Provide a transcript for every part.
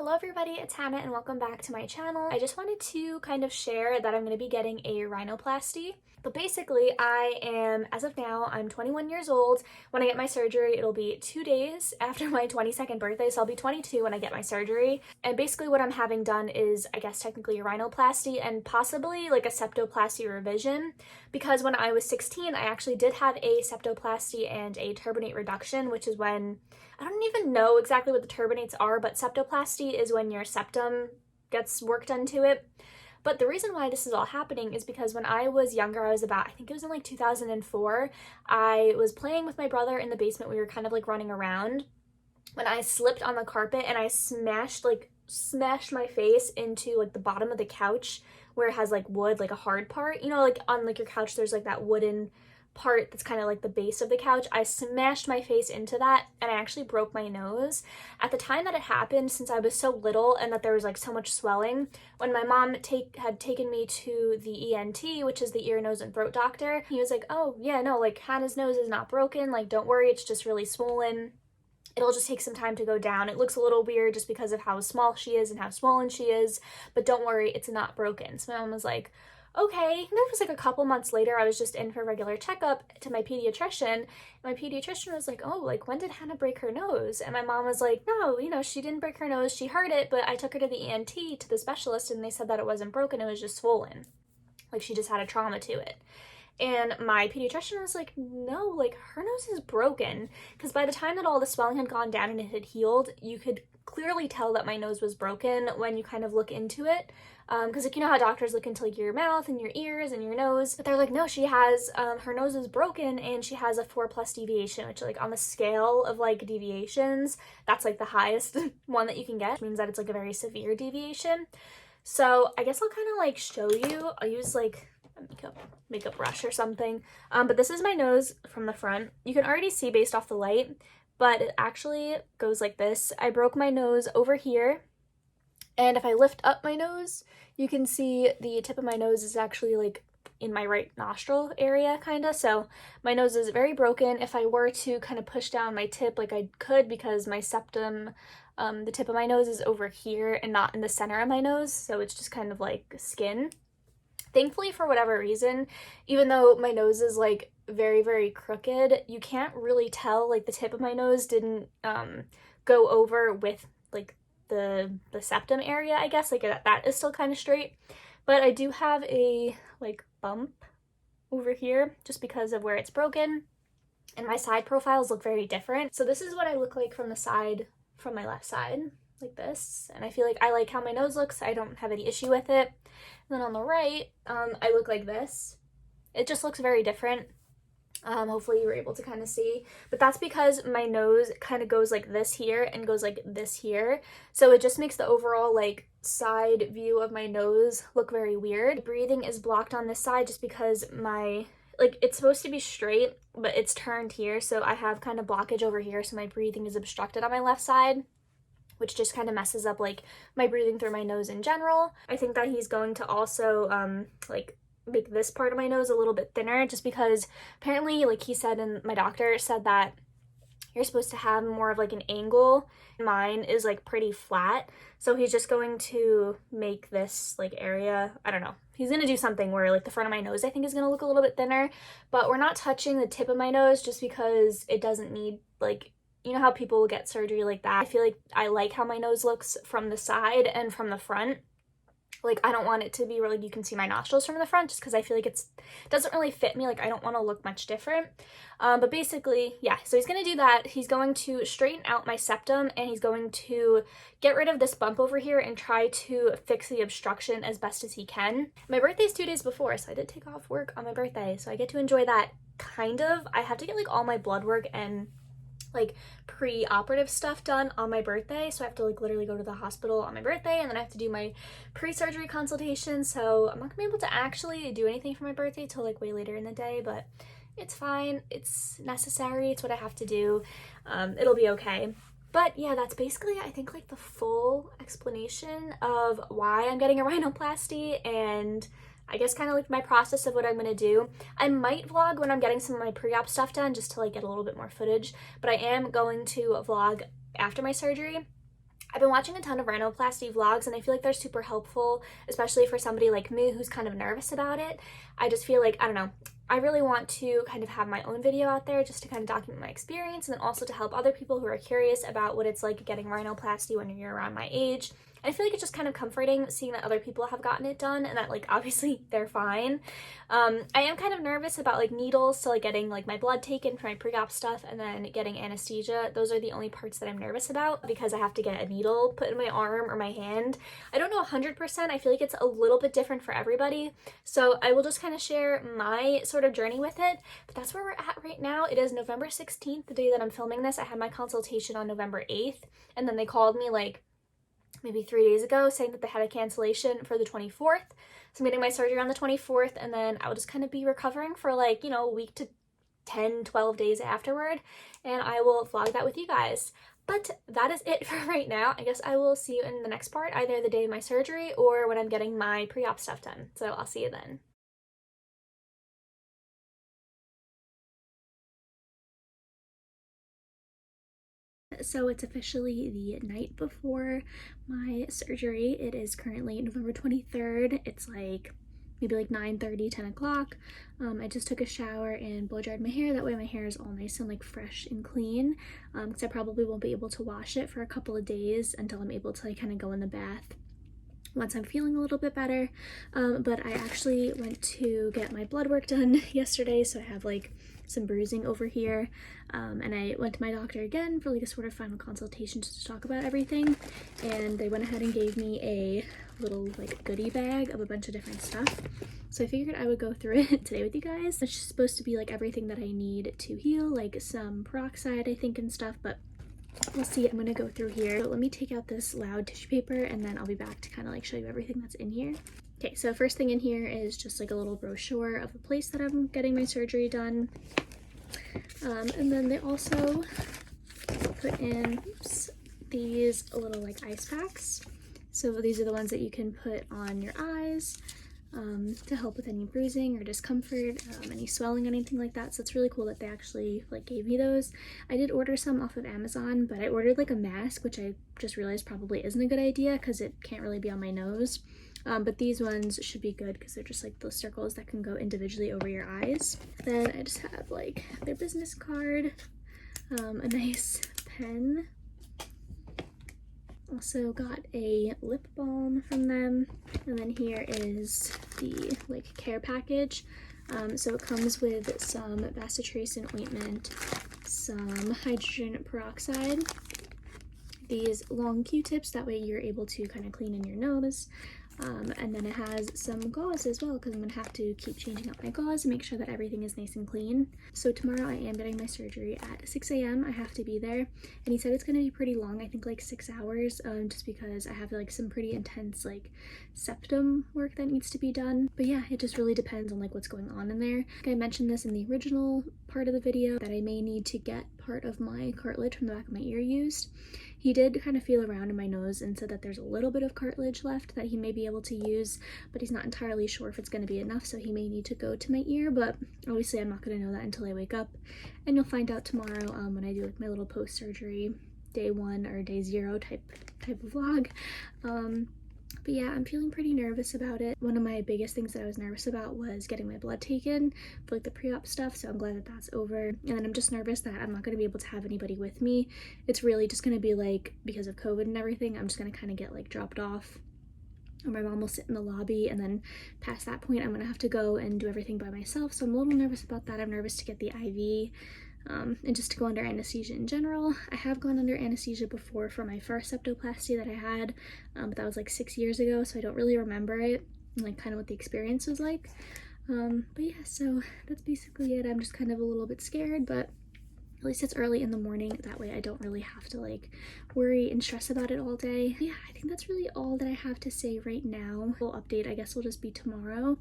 Hello everybody, it's Hannah and welcome back to my channel. I just wanted to kind of share that I'm going to be getting a rhinoplasty. But basically, as of now, I'm 21 years old. When I get my surgery, it'll be 2 days after my 22nd birthday, so I'll be 22 when I get my surgery. And basically what I'm having done is, I guess technically a rhinoplasty and possibly like a septoplasty revision, because when I was 16, I actually did have a septoplasty and a turbinate reduction, which is when, I don't even know exactly what the turbinates are, but septoplasty is when your septum gets worked into it. But the reason why this is all happening is because when I was younger, I was about, I think it was in like 2004, I was playing with my brother in the basement. We were kind of like running around when I slipped on the carpet and I smashed my face into like the bottom of the couch where it has like wood, like a hard part. You know, like on like your couch, there's like that wooden part that's kind of like the base of the couch. I smashed my face into that and I actually broke my nose. At the time that it happened, since I was so little and that there was like so much swelling, when my mom had taken me to the ENT, which is the ear, nose, and throat doctor, he was like, oh yeah, no, like Hannah's nose is not broken, like don't worry, it's just really swollen. It'll just take some time to go down. It looks a little weird just because of how small she is and how swollen she is, but don't worry, it's not broken. So my mom was like, okay. And then it was like a couple months later, I was just in for a regular checkup to my pediatrician. My pediatrician was like, oh, like when did Hannah break her nose? And my mom was like, no, she didn't break her nose. She heard it, but I took her to the ENT, to the specialist, and they said that it wasn't broken. It was just swollen. Like she just had a trauma to it. And my pediatrician was like, no, like her nose is broken. Because by the time that all the swelling had gone down and it had healed, you could clearly tell that my nose was broken when you kind of look into it. Because like, you know how doctors look into like your mouth and your ears and your nose, but they're like, no, she has, her nose is broken and she has a 4+ deviation, which like on the scale of like deviations, that's like the highest one that you can get, which means that it's like a very severe deviation. So I guess I'll kind of like show you. I'll use like a makeup brush or something. But this is my nose from the front. You can already see based off the light, but it actually goes like this. I broke my nose over here. And if I lift up my nose, you can see the tip of my nose is actually like in my right nostril area, kind of. So my nose is very broken. If I were to kind of push down my tip, like I could, because my septum, the tip of my nose is over here and not in the center of my nose. So it's just kind of like skin. Thankfully, for whatever reason, even though my nose is like very, very crooked, you can't really tell, like the tip of my nose didn't go over with like the septum area, I guess. Like that is still kind of straight. But I do have a like bump over here just because of where it's broken. And my side profiles look very different. So this is what I look like from the side, from my left side, like this. And I feel like I like how my nose looks. I don't have any issue with it. And then on the right, I look like this. It just looks very different. Hopefully you were able to kind of see, but that's because my nose kind of goes like this here and goes like this here. So it just makes the overall like side view of my nose look very weird. Breathing is blocked on this side just because it's supposed to be straight, but it's turned here. So I have kind of blockage over here. So my breathing is obstructed on my left side, which just kind of messes up like my breathing through my nose in general. I think that he's going to also like make this part of my nose a little bit thinner, just because apparently, like he said, and my doctor said that you're supposed to have more of like an angle. Mine is like pretty flat, so he's just going to make this like area, I don't know, he's gonna do something where like the front of my nose I think is gonna look a little bit thinner, but we're not touching the tip of my nose just because it doesn't need, like, you know how people will get surgery like that. I feel like I like how my nose looks from the side and from the front. Like, I don't want it to be where like you can see my nostrils from the front, just because I feel like it doesn't really fit me. Like, I don't want to look much different. But basically, yeah, so he's going to do that. He's going to straighten out my septum, and he's going to get rid of this bump over here and try to fix the obstruction as best as he can. My birthday's 2 days before, so I did take off work on my birthday, so I get to enjoy that, kind of. I have to get like all my blood work and like pre-operative stuff done on my birthday, so I have to like literally go to the hospital on my birthday, and then I have to do my pre-surgery consultation, so I'm not gonna be able to actually do anything for my birthday till like way later in the day, but it's fine, it's necessary, it's what I have to do. It'll be okay. But yeah, that's basically, I think, like the full explanation of why I'm getting a rhinoplasty, and I guess kind of like my process of what I'm gonna do. I might vlog when I'm getting some of my pre-op stuff done, just to like get a little bit more footage, but I am going to vlog after my surgery. I've been watching a ton of rhinoplasty vlogs and I feel like they're super helpful, especially for somebody like me who's kind of nervous about it. I just feel like, I don't know, I really want to kind of have my own video out there just to kind of document my experience, and then also to help other people who are curious about what it's like getting rhinoplasty when you're around my age. I feel like it's just kind of comforting seeing that other people have gotten it done and that, like, obviously they're fine. I am kind of nervous about like needles, so like getting like my blood taken for my pre-op stuff and then getting anesthesia. Those are the only parts that I'm nervous about because I have to get a needle put in my arm or my hand. I don't know 100%. I feel like it's a little bit different for everybody. So I will just kind of share my sort of journey with it. But that's where we're at right now. It is November 16th, the day that I'm filming this. I had my consultation on November 8th, and then they called me like maybe 3 days ago saying that they had a cancellation for the 24th. So I'm getting my surgery on the 24th, and then I will just kind of be recovering for like, you know, a week to 10, 12 days afterward, and I will vlog that with you guys. But that is it for right now. I guess I will see you in the next part, either the day of my surgery or when I'm getting my pre-op stuff done. So I'll see you then. So it's officially the night before my surgery. It is currently November 23rd. It's like maybe like 9:30, 10 o'clock. I just took a shower and blow dried my hair. That way my hair is all nice and like fresh and clean, because I probably won't be able to wash it for a couple of days until I'm able to like kind of go in the bath once I'm feeling a little bit better. But I actually went to get my blood work done yesterday, so I have like some bruising over here, and I went to my doctor again for like a sort of final consultation just to talk about everything, and they went ahead and gave me a little like goodie bag of a bunch of different stuff. So I figured I would go through it today with you guys. It's just supposed to be like everything that I need to heal, like some peroxide I think and stuff, but we'll see. I'm gonna go through here. So let me take out this loud tissue paper and then I'll be back to kind of like show you everything that's in here. Okay, so first thing in here is just like a little brochure of the place that I'm getting my surgery done. And then they also put in these little like ice packs. So these are the ones that you can put on your eyes to help with any bruising or discomfort, any swelling, anything like that. So it's really cool that they actually like gave me those. I did order some off of Amazon, but I ordered like a mask, which I just realized probably isn't a good idea because it can't really be on my nose. But these ones should be good because they're just like those circles that can go individually over your eyes. Then I just have like their business card, a nice pen. Also got a lip balm from them, and then here is the like care package. So it comes with some bacitracin ointment, some hydrogen peroxide, these long Q-tips, that way you're able to kind of clean in your nose. And then it has some gauze as well, because I'm gonna have to keep changing out my gauze and make sure that everything is nice and clean. So tomorrow I am getting my surgery at 6 a.m. I have to be there, and he said it's gonna be pretty long, I think like 6 hours, just because I have like some pretty intense like septum work that needs to be done. But yeah, it just really depends on like what's going on in there. I mentioned this in the original part of the video that I may need to get part of my cartilage from the back of my ear used. He did kind of feel around in my nose and said that there's a little bit of cartilage left that he may be able to use, but he's not entirely sure if it's going to be enough, so he may need to go to my ear. But obviously I'm not going to know that until I wake up, and you'll find out tomorrow when I do like my little post-surgery day 1 or day 0 type of vlog. But yeah, I'm feeling pretty nervous about it. One of my biggest things that I was nervous about was getting my blood taken for like the pre-op stuff, so I'm glad that that's over. And then I'm just nervous that I'm not going to be able to have anybody with me. It's really just going to be like, because of COVID and everything, I'm just going to kind of get like dropped off, or my mom will sit in the lobby, and then past that point I'm going to have to go and do everything by myself. So I'm a little nervous about that. I'm nervous to get the IV. And just to go under anesthesia in general. I have gone under anesthesia before for my first septoplasty that I had, but that was like 6 years ago, so I don't really remember it and like kind of what the experience was like. But yeah, so that's basically it. I'm just kind of a little bit scared, but at least it's early in the morning. That way I don't really have to like worry and stress about it all day. Yeah, I think that's really all that I have to say right now. Full update, I guess, will just be tomorrow.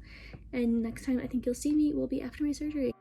And next time I think you'll see me will be after my surgery.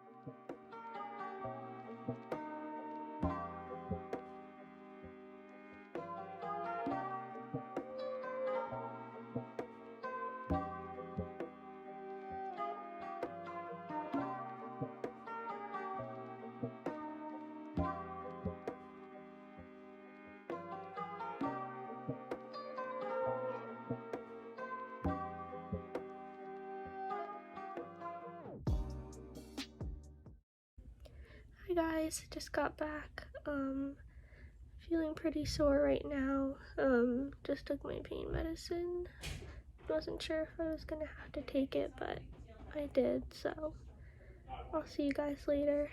Hi guys, just got back. Feeling pretty sore right now. Just took my pain medicine. Wasn't sure if I was gonna have to take it, but I did, so I'll see you guys later.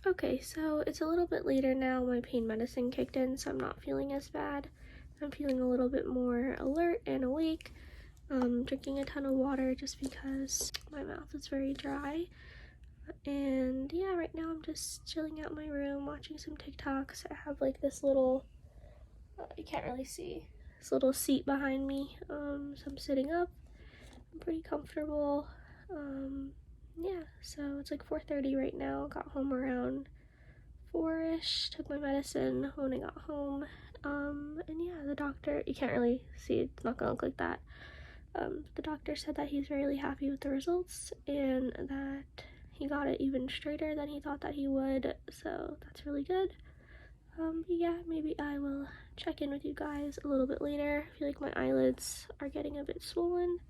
Okay, so it's a little bit later now. My pain medicine kicked in, so I'm not feeling as bad. I'm feeling a little bit more alert and awake. Drinking a ton of water just because my mouth is very dry. And yeah, right now I'm just chilling out in my room, watching some TikToks. I have like this little, you can't really see, this little seat behind me. So I'm sitting up. I'm pretty comfortable. Yeah, so it's like 4:30 right now. Got home around 4-ish, took my medicine when I got home. And yeah, the doctor, you can't really see, it's not gonna look like that. The doctor said that he's really happy with the results and that he got it even straighter than he thought that he would, so that's really good. Yeah, maybe I will check in with you guys a little bit later. I feel like my eyelids are getting a bit swollen.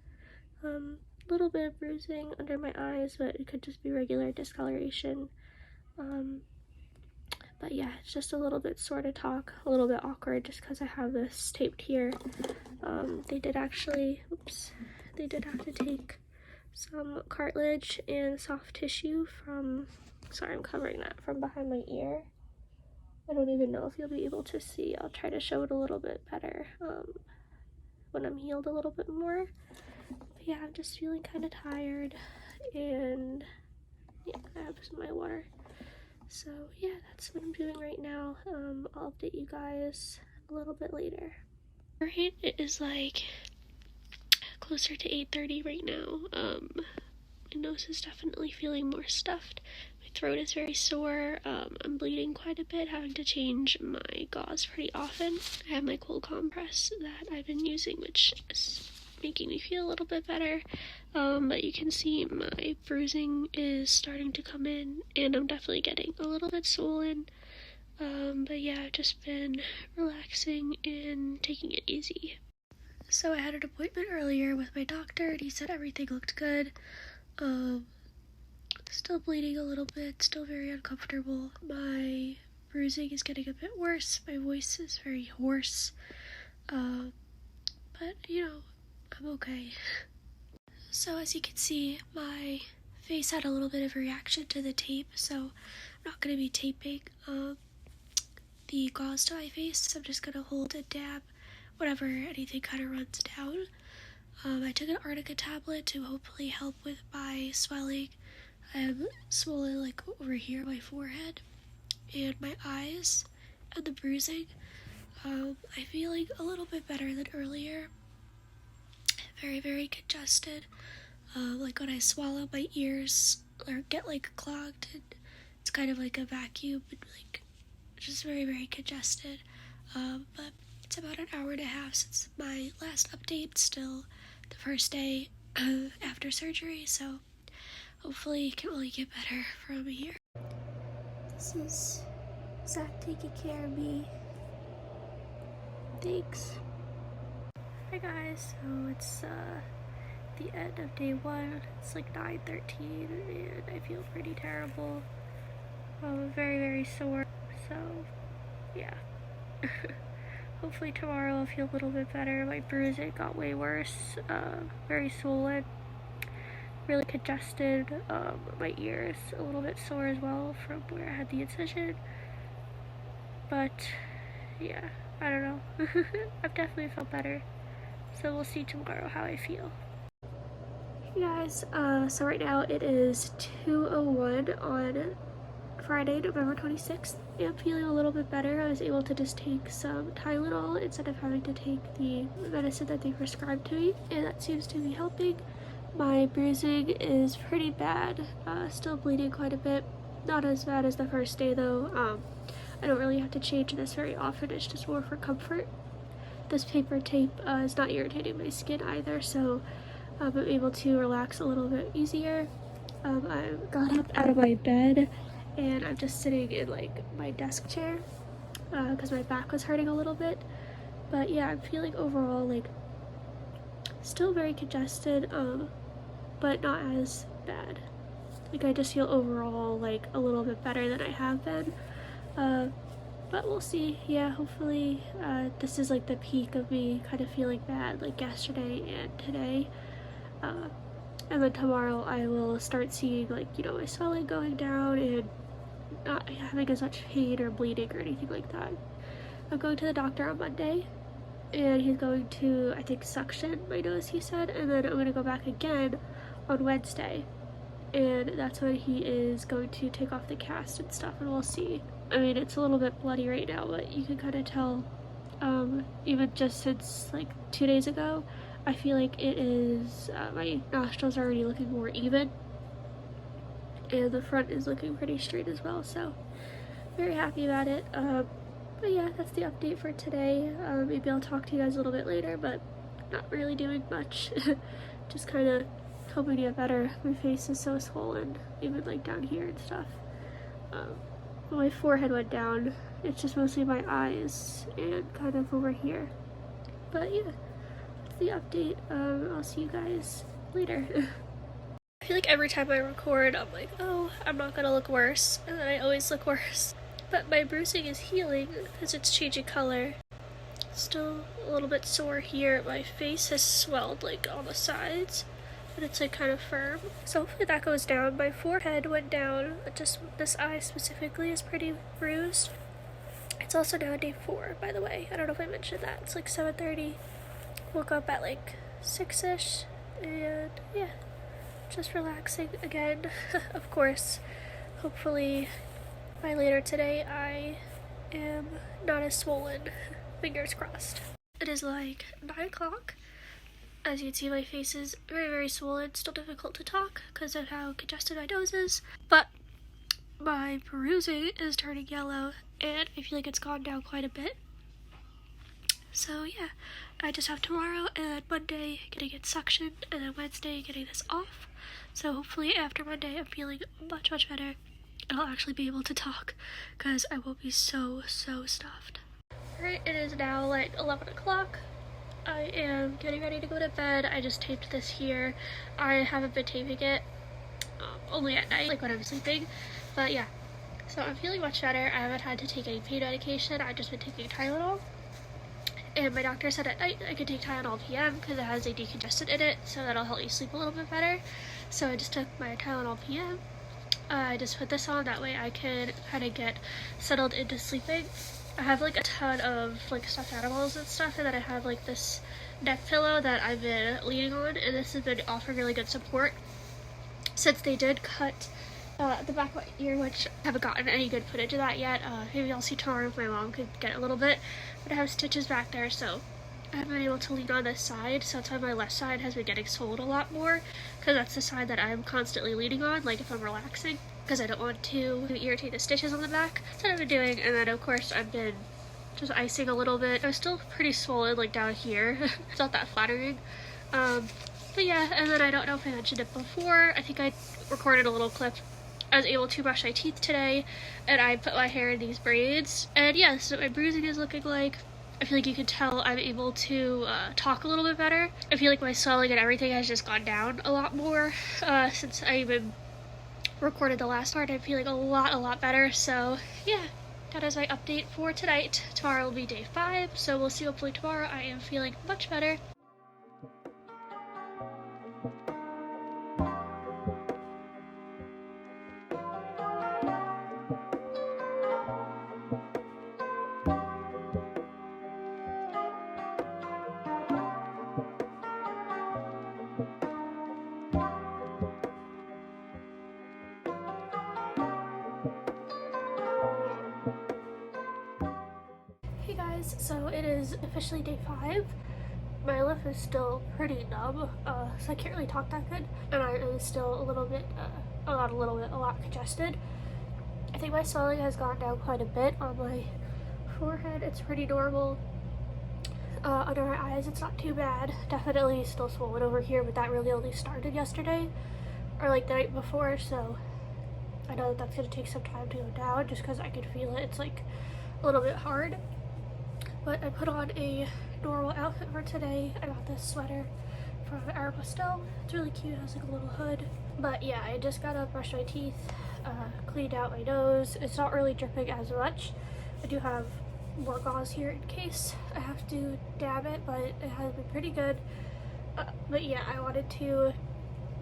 A little bit of bruising under my eyes, but it could just be regular discoloration. But yeah, it's just a little bit sore to talk, a little bit awkward just because I have this taped here. They did actually, they did have to take some cartilage and soft tissue from, sorry, I'm covering that, from behind my ear. I don't even know if you'll be able to see. I'll try to show it a little bit better when I'm healed a little bit more. But yeah, I'm just feeling kind of tired, and yeah, I have some of my water. So yeah, that's what I'm doing right now. I'll update you guys a little bit later. Right, it is like closer to 8:30 right now. My nose is definitely feeling more stuffed. My throat is very sore. I'm bleeding quite a bit, having to change my gauze pretty often. I have my cold compress that I've been using, which is making me feel a little bit better. But you can see my bruising is starting to come in, and I'm definitely getting a little bit swollen. But yeah, I've just been relaxing and taking it easy. So I had an appointment earlier with my doctor, and he said everything looked good. Still bleeding a little bit, still very uncomfortable. My bruising is getting a bit worse. My voice is very hoarse. But you know, I'm okay. So as you can see, my face had a little bit of a reaction to the tape, so I'm not going to be taping the gauze to my face. I'm just going to hold and dab whenever anything kind of runs down. I took an Arnica tablet to hopefully help with my swelling. I have swollen like over here, my forehead, and my eyes, and the bruising. I'm feeling a little bit better than earlier. Very, very congested. Like when I swallow, my ears or get like clogged, and it's kind of like a vacuum, and like just very, very congested. But it's about an hour and a half since my last update. Still the first day after surgery, so hopefully it can only get better from here. This is Zach taking care of me. Thanks. Hi guys, so it's the end of day 1. It's like 9:13 and I feel pretty terrible. I'm very, very sore, so yeah. Hopefully tomorrow I'll feel a little bit better. My bruising got way worse, very swollen, really congested. My ears a little bit sore as well from where I had the incision. But yeah, I don't know. I've definitely felt better. So we'll see tomorrow how I feel. Hey guys, so right now it is 2:01 on Friday, November 26th. I'm feeling a little bit better. I was able to just take some Tylenol instead of having to take the medicine that they prescribed to me, and that seems to be helping. My bruising is pretty bad, still bleeding quite a bit. Not as bad as the first day though. I don't really have to change this very often, it's just more for comfort. This paper tape is not irritating my skin either, so I'm able to relax a little bit easier. I got up out of my bed and I'm just sitting in like my desk chair because my back was hurting a little bit. But yeah, I'm feeling overall like still very congested, but not as bad. Like, I just feel overall like a little bit better than I have been. But we'll see. Yeah, hopefully this is like the peak of me kind of feeling bad like yesterday and today. And then tomorrow I will start seeing like, you know, my swelling going down and not having as much pain or bleeding or anything like that. I'm going to the doctor on Monday, and he's going to, I think, suction my nose, he said, and then I'm going to go back again on Wednesday, and that's when he is going to take off the cast and stuff, and we'll see. I mean, it's a little bit bloody right now, but you can kind of tell, even just since like 2 days ago, I feel like it is, my nostrils are already looking more even, and the front is looking pretty straight as well, so very happy about it. But yeah, that's the update for today. Maybe I'll talk to you guys a little bit later, but not really doing much. Just kind of hoping to get better. My face is so swollen, even like down here and stuff. My forehead went down. It's just mostly my eyes and kind of over here. But yeah, that's the update. I'll see you guys later. I feel like every time I record, I'm like, oh, I'm not gonna look worse, and then I always look worse. But my bruising is healing because it's changing color. Still a little bit sore here. My face has swelled like on the sides, but it's like kind of firm. So hopefully that goes down. My forehead went down, but just this eye specifically is pretty bruised. It's also now day 4, by the way. I don't know if I mentioned that. It's like 7:30. Woke up at like 6-ish, and yeah, just relaxing again. Of course, hopefully by later today I am not as swollen. Fingers crossed. It is like 9 o'clock. As you can see, my face is very, very swollen. Still difficult to talk because of how congested my nose is. But my bruising is turning yellow, and I feel like it's gone down quite a bit. So yeah, I just have tomorrow and Monday getting it suctioned, and then Wednesday getting this off. So hopefully after Monday I'm feeling much, much better. I'll actually be able to talk because I won't be so stuffed. Alright, it is now like 11 o'clock. I am getting ready to go to bed. I just taped this here. I haven't been taping it only at night, like when I'm sleeping. But yeah, so I'm feeling much better. I haven't had to take any pain medication. I've just been taking Tylenol. And my doctor said at night I could take Tylenol PM because it has a decongestant in it, so that'll help you sleep a little bit better. So I just took my Tylenol PM. I just put this on, that way I can kind of get settled into sleeping. I have like a ton of like stuffed animals and stuff, and then I have like this neck pillow that I've been leaning on, and this has been offering really good support since they did cut the back of my ear, which I haven't gotten any good footage of that yet. Maybe I'll see tomorrow if my mom could get a little bit, but I have stitches back there, so I haven't been able to lean on this side, so that's why my left side has been getting swollen a lot more, because that's the side that I'm constantly leaning on, like if I'm relaxing, because I don't want to irritate the stitches on the back. That's what I've been doing, and then of course I've been just icing a little bit. I'm still pretty swollen, like down here. It's not that flattering. But yeah, and then I don't know if I mentioned it before, I think I recorded a little clip. I was able to brush my teeth today, and I put my hair in these braids, and yeah, so my bruising is looking like. I feel like you can tell I'm able to talk a little bit better. I feel like my swelling and everything has just gone down a lot more since I even recorded the last part. I'm feeling a lot better. So yeah, that is my update for tonight. Tomorrow will be day 5, so we'll see. Hopefully tomorrow I am feeling much better. Hey guys, so it is officially day 5. My lip is still pretty numb, so I can't really talk that good, and I am still a lot congested. I think my swelling has gone down quite a bit on my forehead. It's pretty normal. Under my eyes, it's not too bad. Definitely still swollen over here, but that really only started yesterday, or like the night before, so I know that that's gonna take some time to go down just because I can feel it. It's like a little bit hard. But I put on a normal outfit for today. I got this sweater from Aeropostale. It's really cute, it has like a little hood. But yeah, I just gotta brush my teeth, cleaned out my nose. It's not really dripping as much. I do have more gauze here in case I have to dab it, but it has been pretty good. But yeah, I wanted to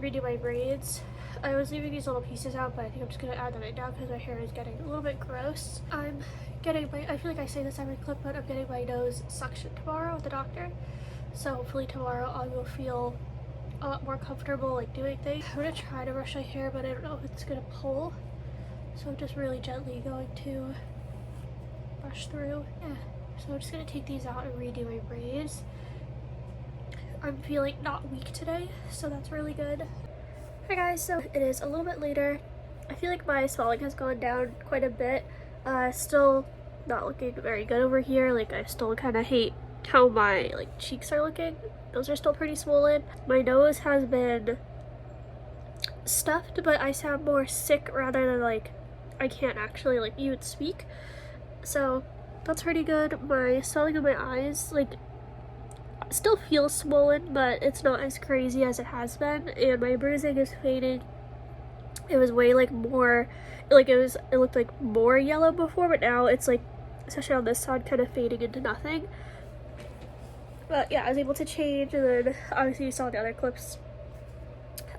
redo my braids. I was leaving these little pieces out, but I think I'm just gonna add them in now because my hair is getting a little bit gross. I feel like I say this every clip, but I'm getting my nose suctioned tomorrow with the doctor. So hopefully tomorrow I will feel a lot more comfortable like doing things. I'm gonna try to brush my hair, but I don't know if it's gonna pull. So I'm just really gently going to brush through. Yeah, so I'm just gonna take these out and redo my braids. I'm feeling not weak today, so that's really good. Hi guys, so it is a little bit later. I feel like my swelling has gone down quite a bit. Still not looking very good over here. Like, I still kind of hate how my like cheeks are looking. Those are still pretty swollen. My nose has been stuffed, but I sound more sick rather than like I can't actually like even speak. So that's pretty good. My swelling of my eyes like still feels swollen, but it's not as crazy as it has been, and my bruising is fading. It was way like more like it looked like more yellow before, but now it's like, especially on this side, kind of fading into nothing. But yeah, I was able to change, and then obviously you saw the other clips.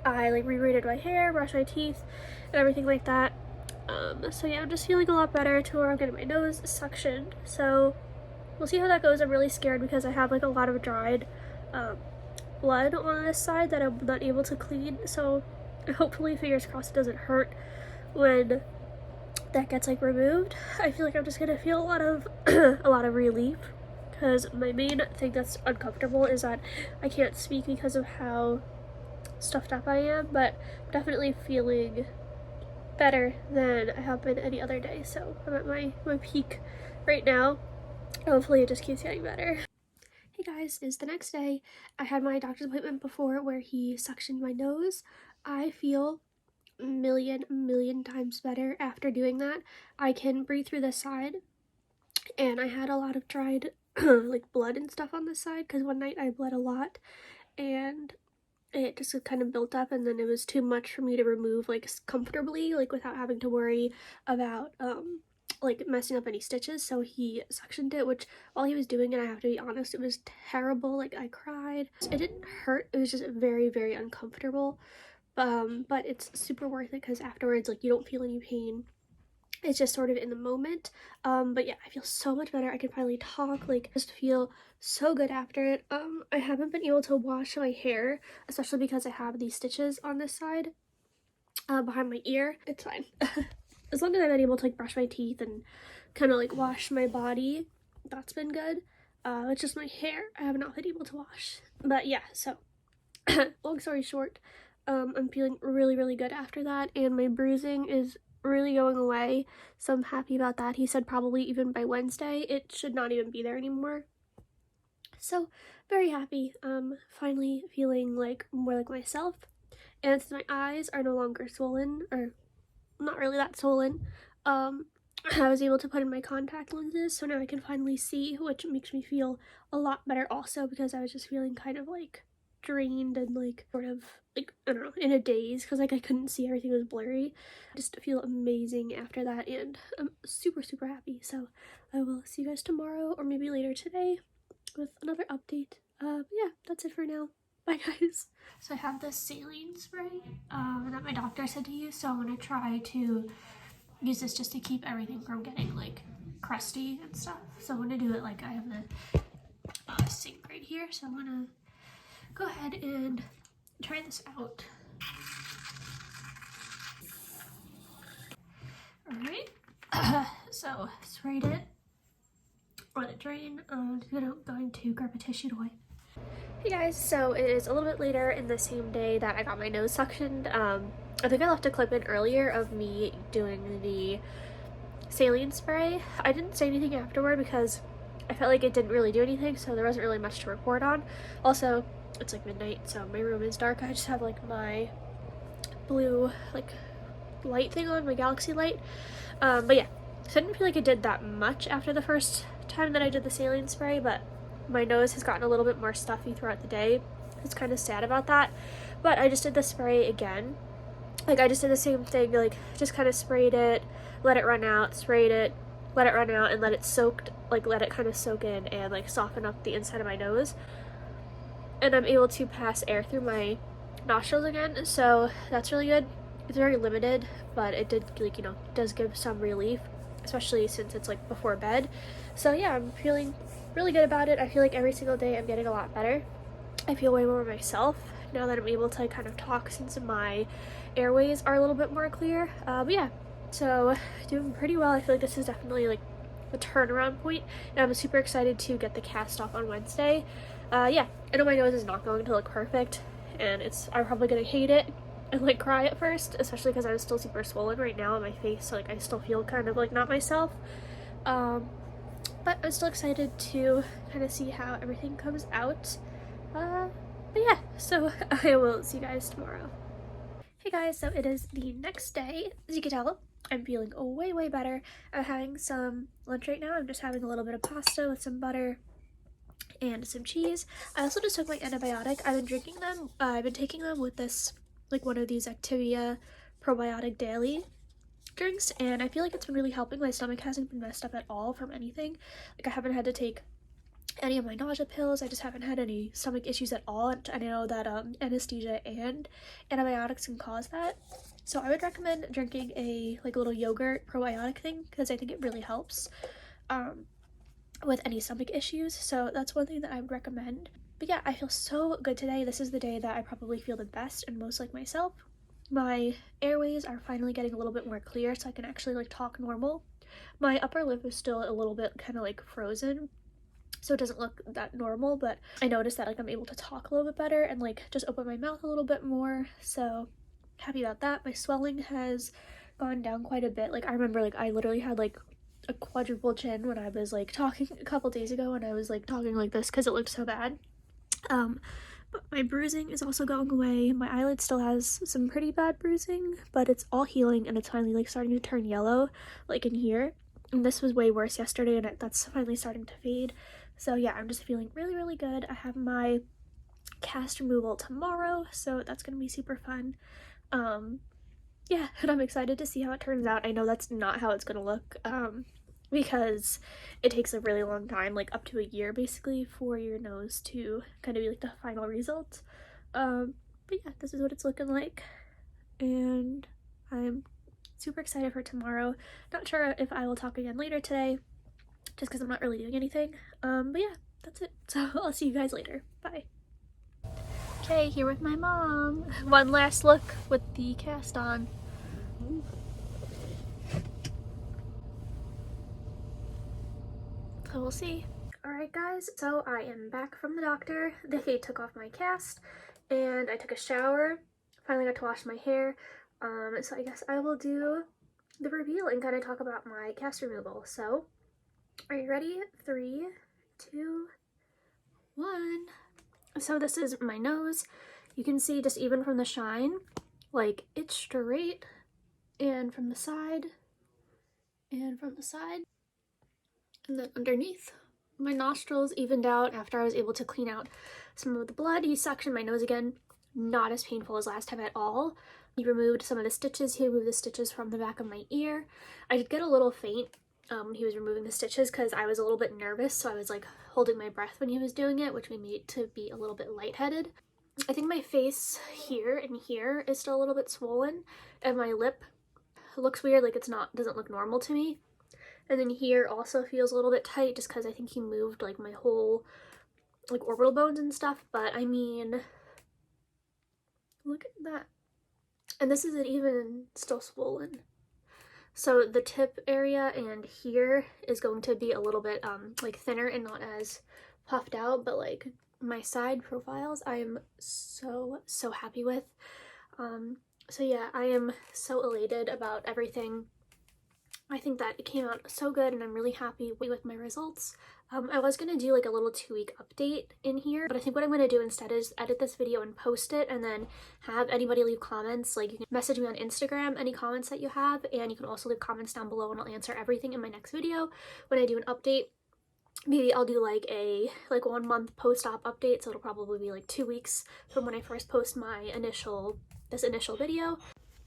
I like rebraided my hair, brushed my teeth, and everything like that. So yeah, I'm just feeling a lot better. Tomorrow I'm getting my nose suctioned, so we'll see how that goes. I'm really scared because I have like a lot of dried blood on this side that I'm not able to clean, so hopefully, fingers crossed, it doesn't hurt when that gets like removed. I feel like I'm just gonna feel a lot of a lot of relief, because my main thing that's uncomfortable is that I can't speak because of how stuffed up I am, but I'm definitely feeling better than I have been any other day. So I'm at my peak right now. Hopefully it just keeps getting better. Hey guys, it's the next day. I had my doctor's appointment before where he suctioned my nose. I feel a million times better after doing that. I can breathe through this side, and I had a lot of dried like blood and stuff on this side because one night I bled a lot and it just kind of built up, and then it was too much for me to remove like comfortably, like without having to worry about like messing up any stitches. So he suctioned it, which while he was doing it, I have to be honest, it was terrible. Like, I cried. It didn't hurt, it was just very uncomfortable, but it's super worth it because afterwards, like, you don't feel any pain. It's just sort of in the moment. But yeah, I feel so much better. I can finally talk, like, just feel so good after it. I haven't been able to wash my hair, especially because I have these stitches on this side behind my ear. It's fine. As long as I've been able to like brush my teeth and kind of like wash my body, that's been good. It's just my hair I have not been able to wash. But yeah, so long story short, I'm feeling really good after that, and my bruising is really going away, so I'm happy about that. He said probably even by Wednesday it should not even be there anymore. So very happy. Finally feeling like more like myself, and since my eyes are no longer swollen, or not really that swollen, I was able to put in my contact lenses, so now I can finally see, which makes me feel a lot better also, because I was just feeling kind of like drained and like sort of like, I don't know, in a daze because like I couldn't see, everything was blurry. I just feel amazing after that, and I'm super happy. So I will see you guys tomorrow or maybe later today with another update. Yeah, that's it for now. Bye guys. So I have this saline spray that my doctor said to use, so I'm gonna try to use this just to keep everything from getting like crusty and stuff. So I'm gonna do it like I have the sink right here, so I'm gonna go ahead and try this out. Alright, so sprayed it, let it drain. I'm going to grab a tissue to wipe. Hey guys, so it is a little bit later in the same day that I got my nose suctioned. I think I left a clip in earlier of me doing the saline spray. I didn't say anything afterward because I felt like it didn't really do anything, so there wasn't really much to report on. Also, it's like midnight, so my room is dark. I just have like my blue like light thing on, my galaxy light. But yeah, so I didn't feel like it did that much after the first time that I did the saline spray, but my nose has gotten a little bit more stuffy throughout the day. It's kind of sad about that, but I just did the spray again. Like, I just did the same thing, like, just kind of sprayed it, let it run out, sprayed it, let it run out, and let it kind of soak in and, like, soften up the inside of my nose. And I'm able to pass air through my nostrils again, so that's really good. It's very limited, but it did, like, you know, does give some relief, especially since it's, like, before bed. So, yeah, I'm feeling really good about it. I feel like every single day I'm getting a lot better. I feel way more myself now that I'm able to kind of talk, since my airways are a little bit more clear. But yeah, so doing pretty well. I feel like this is definitely like the turnaround point, and I'm super excited to get the cast off on Wednesday. Yeah, I know my nose is not going to look perfect, and I'm probably gonna hate it and like cry at first, especially because I'm still super swollen right now on my face, so like I still feel kind of like not myself. But I'm still excited to kind of see how everything comes out. But yeah, so I will see you guys tomorrow. Hey guys, so it is the next day. As you can tell, I'm feeling way better. I'm having some lunch right now. I'm just having a little bit of pasta with some butter and some cheese. I also just took my antibiotic. I've been drinking them. I've been taking them with this, like one of these Activia probiotic daily drinks, and I feel like it's been really helping. My stomach hasn't been messed up at all from anything. Like, I haven't had to take any of my nausea pills. I just haven't had any stomach issues at all. And I know that anesthesia and antibiotics can cause that. So I would recommend drinking a like little yogurt probiotic thing, because I think it really helps with any stomach issues. So that's one thing that I would recommend. But yeah, I feel so good today. This is the day that I probably feel the best and most like myself. My airways are finally getting a little bit more clear, so I can actually like talk normal. My upper lip is still a little bit kind of like frozen, so it doesn't look that normal, but I noticed that like I'm able to talk a little bit better and like just open my mouth a little bit more, so happy about that. My swelling has gone down quite a bit. Like, I remember like I literally had like a quadruple chin when I was like talking a couple days ago, and I was like talking like this because it looked so bad. But my bruising is also going away. My eyelid still has some pretty bad bruising, but it's all healing, and it's finally like starting to turn yellow, like in here. And this was way worse yesterday, and that's finally starting to fade. So yeah, I'm just feeling really good. I have my cast removal tomorrow, so that's gonna be super fun. Yeah, and I'm excited to see how it turns out. I know that's not how it's gonna look, because it takes a really long time, like up to a year basically, for your nose to kind of be like the final result. But yeah, this is what it's looking like, and I'm super excited for tomorrow. Not sure if I will talk again later today, just because I'm not really doing anything. But yeah, that's it. So I'll see you guys later. Bye. Okay, here with my mom. One last look with the cast on. So we'll see. Alright guys, so I am back from the doctor. They took off my cast, and I took a shower. Finally got to wash my hair. So I guess I will do the reveal and kind of talk about my cast removal. So, are you ready? 3, 2, 1. So this is my nose. You can see just even from the shine, like it's straight, and from the side, and from the side, and then underneath. My nostrils evened out after I was able to clean out some of the blood. He suctioned my nose again. Not as painful as last time at all. He removed some of the stitches. He removed the stitches from the back of my ear. I did get a little faint when he was removing the stitches, because I was a little bit nervous, so I was like holding my breath when he was doing it, which made me to be a little bit lightheaded. I think my face here and here is still a little bit swollen, and my lip looks weird, like doesn't look normal to me. And then here also feels a little bit tight, just because I think he moved like my whole like orbital bones and stuff. But I mean, look at that. And this isn't even still swollen. So the tip area and here is going to be a little bit like thinner and not as puffed out, but like my side profiles I'm so happy with. So yeah, I am so elated about everything. I think that it came out so good, and I'm really happy with my results. I was going to do like a little 2-week update in here, but I think what I'm going to do instead is edit this video and post it, and then have anybody leave comments. Like, you can message me on Instagram any comments that you have, and you can also leave comments down below, and I'll answer everything in my next video when I do an update. maybe I'll do like a 1 month post-op update, so it'll probably be like 2 weeks from when I first post my this initial video.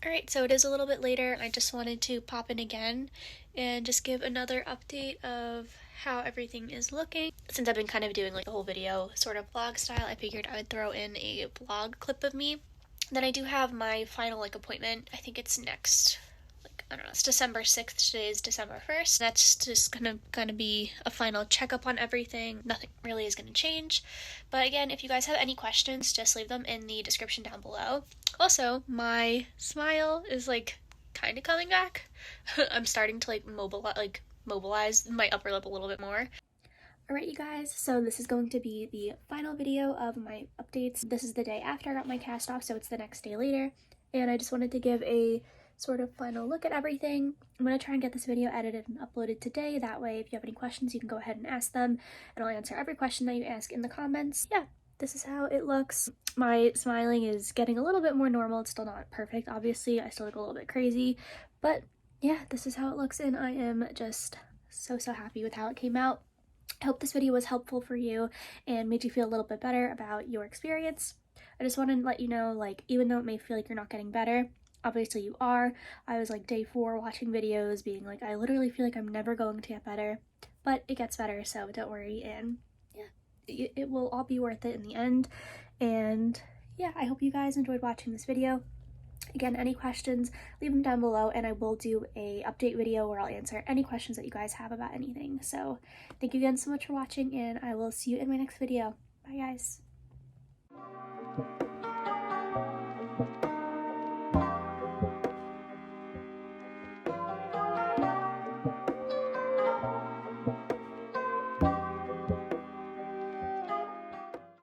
Alright, so it is a little bit later. I just wanted to pop in again and just give another update of how everything is looking. Since I've been kind of doing like a whole video sort of vlog style, I figured I would throw in a vlog clip of me. Then I do have my final appointment. I think it's next, I don't know, it's December 6th, today is December 1st. That's just gonna be a final checkup on everything. Nothing really is gonna change. But again, if you guys have any questions, just leave them in the description down below. Also, my smile is kind of coming back. I'm starting to mobilize my upper lip a little bit more. Alright, you guys, so this is going to be the final video of my updates. This is the day after I got my cast off, so it's the next day later. And I just wanted to give a sort of final look at everything. I'm going to try and get this video edited and uploaded today. That way, if you have any questions, you can go ahead and ask them, and I'll answer every question that you ask in the comments. Yeah, this is how it looks. My smiling is getting a little bit more normal. It's still not perfect, obviously. I still look a little bit crazy, but yeah, this is how it looks, and I am just so happy with how it came out. I hope this video was helpful for you and made you feel a little bit better about your experience. I just want to let you know, even though it may feel like you're not getting better, obviously you are. I was day 4 watching videos being I literally feel like I'm never going to get better, but it gets better, so don't worry, and yeah, it will all be worth it in the end. And yeah, I hope you guys enjoyed watching this video. Again, any questions, leave them down below, and I will do a update video where I'll answer any questions that you guys have about anything. So thank you again so much for watching, and I will see you in my next video. Bye guys.